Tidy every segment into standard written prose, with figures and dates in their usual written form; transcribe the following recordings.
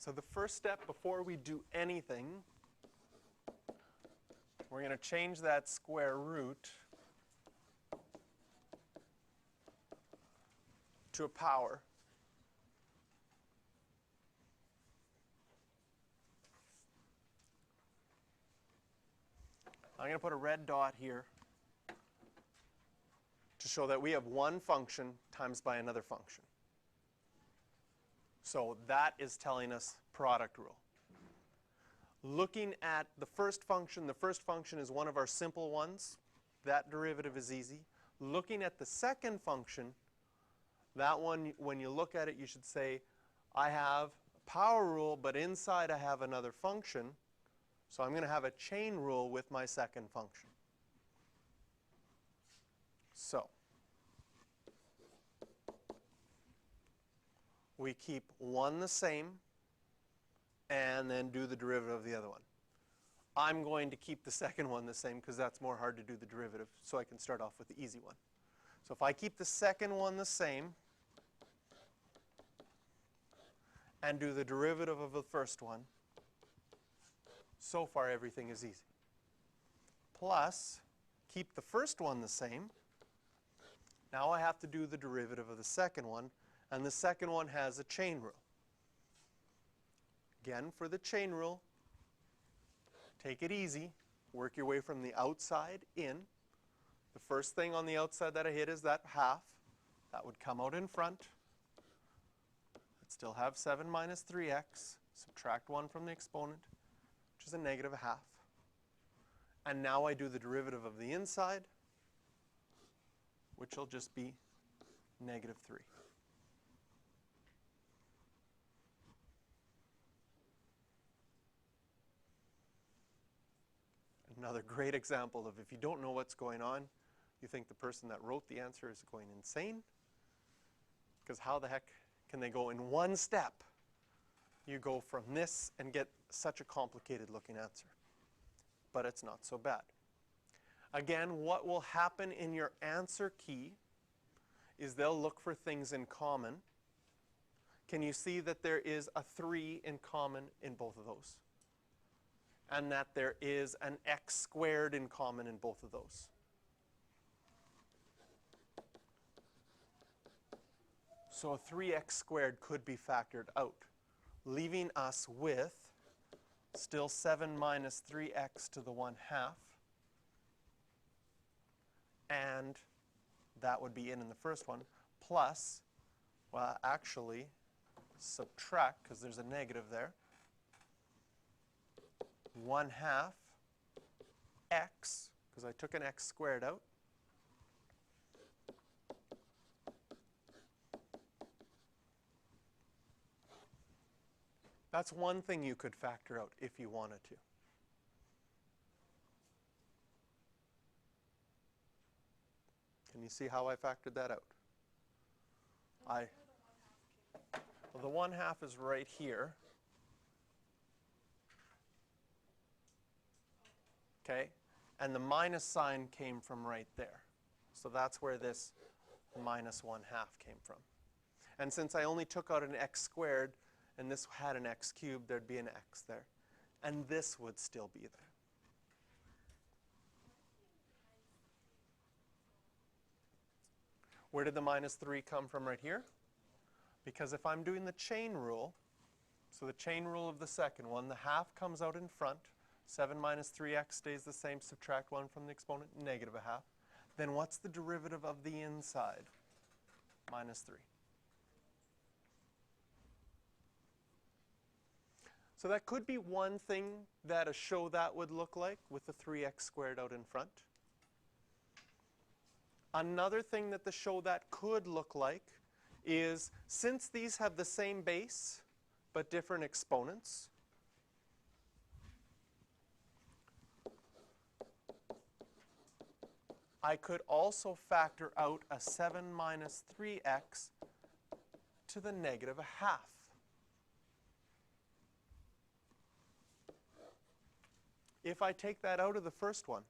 So the first step before we do anything, we're going to change that square root to a power. I'm going to put a red dot here to show that we have one function times by another function. So that is telling us product rule. Looking at the first function is one of our simple ones. That derivative is easy. Looking at the second function, that one, when you look at it, you should say, I have a power rule, but inside I have another function. So I'm going to have a chain rule with my second function. So we keep one the same and then do the derivative of the other one. I'm going to keep the second one the same because that's more hard to do the derivative, so I can start off with the easy one. So if I keep the second one the same and do the derivative of the first one, so far everything is easy. Plus, keep the first one the same. Now I have to do the derivative of the second one, and the second one has a chain rule. Again, for the chain rule, take it easy. Work your way from the outside in. The first thing on the outside that I hit is that half. That would come out in front. I'd still have 7 minus 3x. Subtract 1 from the exponent, which is a negative a half. And now I do the derivative of the inside, which will just be negative 3. Another great example of if you don't know what's going on, you think the person that wrote the answer is going insane. Because how the heck can they go in one step? You go from this and get such a complicated looking answer. But it's not so bad. Again, what will happen in your answer key is they'll look for things in common. Can you see that there is a 3 in common in both of those? And that there is an x squared in common in both of those? So a 3x squared could be factored out, leaving us with still 7 minus 3x to the 1/2. And that would be in the first one, plus, well, actually, subtract, because there's a negative there, 1/2 x, because I took an x squared out, that's one thing you could factor out if you wanted to. Can you see how I factored that out? Well, the 1/2 is right here. Okay? And the minus sign came from right there. So that's where this minus 1/2 came from. And since I only took out an x squared, and this had an x cubed, there'd be an x there. And this would still be there. Where did the minus 3 come from right here? Because if I'm doing the chain rule, so the chain rule of the second one, the half comes out in front. 7 minus 3x stays the same. Subtract 1 from the exponent, negative a half. Then what's the derivative of the inside? Minus 3. So that could be one thing that a show that would look like with the 3x squared out in front. Another thing that the show that could look like is, since these have the same base but different exponents, I could also factor out a 7 minus 3x to the negative a half. If I take that out of the first one,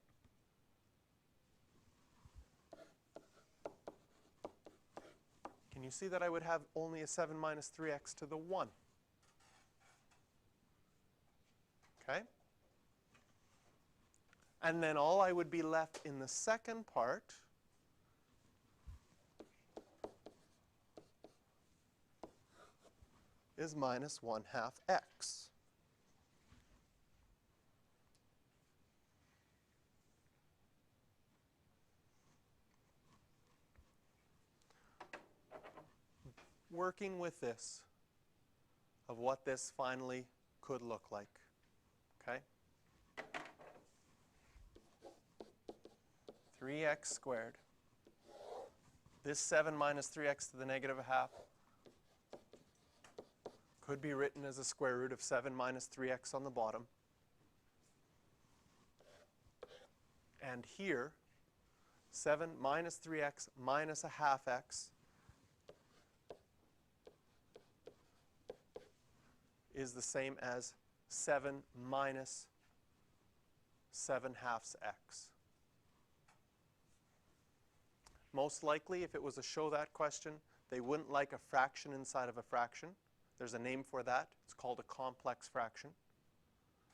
can you see that I would have only a 7 minus 3x to the 1? Okay? And then all I would be left in the second part is minus 1/2 x. Working with this of what this finally could look like. Okay? 3x squared. This 7 minus 3x to the negative 1/2 could be written as a square root of 7 minus 3x on the bottom. And here, 7 minus 3x minus 1/2 x is the same as 7 minus 7/2 x. Most likely, if it was a show that question, they wouldn't like a fraction inside of a fraction. There's a name for that. It's called a complex fraction.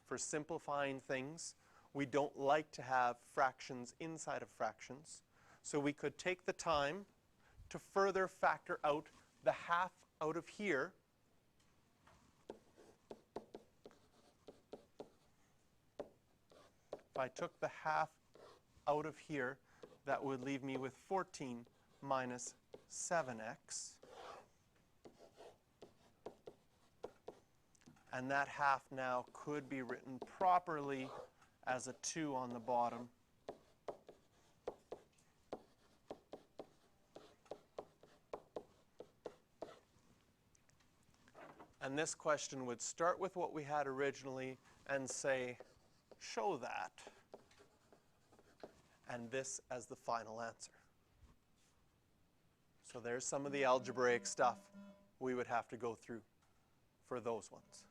For simplifying things, we don't like to have fractions inside of fractions. So we could take the time to further factor out the 1/2 out of here. If I took the 1/2 out of here, that would leave me with 14 minus 7x. And that 1/2 now could be written properly as a 2 on the bottom. And this question would start with what we had originally and say, show that, and this as the final answer. So there's some of the algebraic stuff we would have to go through for those ones.